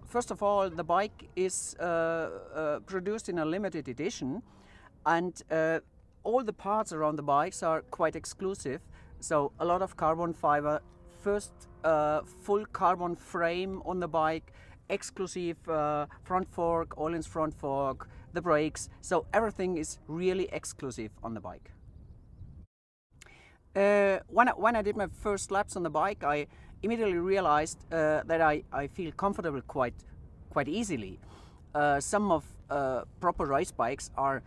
first of all, the bike is produced in a limited edition, and all the parts around the bikes are quite exclusive. So a lot of carbon fiber, first full carbon frame on the bike, exclusive front fork, Öhlins front fork, the brakes. So everything is really exclusive on the bike. When I did my first laps on the bike, I immediately realized that I feel comfortable quite easily. Some of proper race bikes are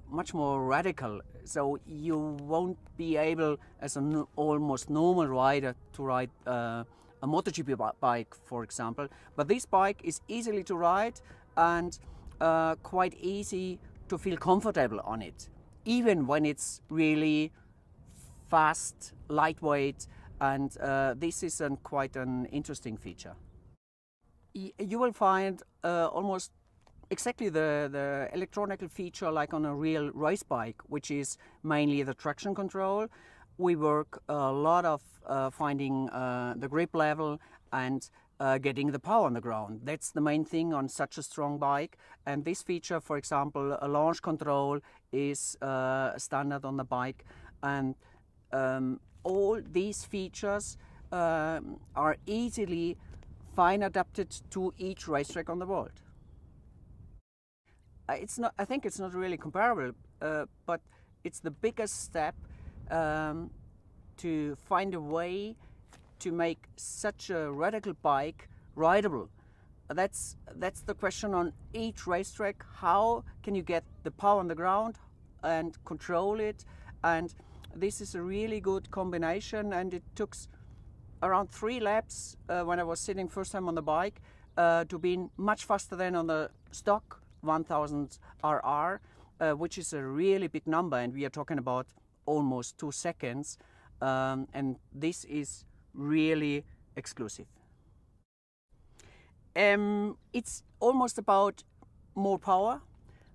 much more radical, so you won't be able, as an almost normal rider, to ride a MotoGP bike, for example. But this bike is easily to ride and quite easy to feel comfortable on it, even when it's really fast, lightweight, and this is quite an interesting feature. You will find almost exactly the electronic feature like on a real race bike, which is mainly the traction control. We work a lot of finding the grip level and getting the power on the ground. That's the main thing on such a strong bike. And this feature, for example, a launch control, is standard on the bike. And all these features are easily fine adapted to each racetrack on the world. I think it's not really comparable, but it's the biggest step to find a way to make such a radical bike rideable. That's the question on each racetrack. How can you get the power on the ground and control it? And this is a really good combination, and it took around 3 laps when I was sitting first time on the bike to be much faster than on the stock 1000RR, which is a really big number, and we are talking about almost 2 seconds, and this is really exclusive. It's almost about more power,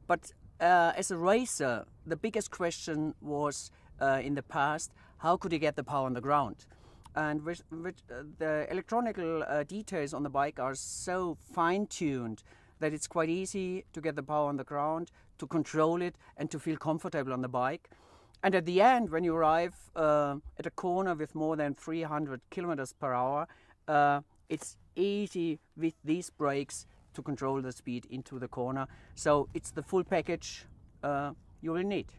but as a racer, the biggest question was in the past, how could you get the power on the ground? And with the electronic details on the bike are so fine-tuned that it's quite easy to get the power on the ground, to control it, and to feel comfortable on the bike. And at the end, when you arrive at a corner with more than 300 kilometers per hour, it's easy with these brakes to control the speed into the corner. So it's the full package you will need.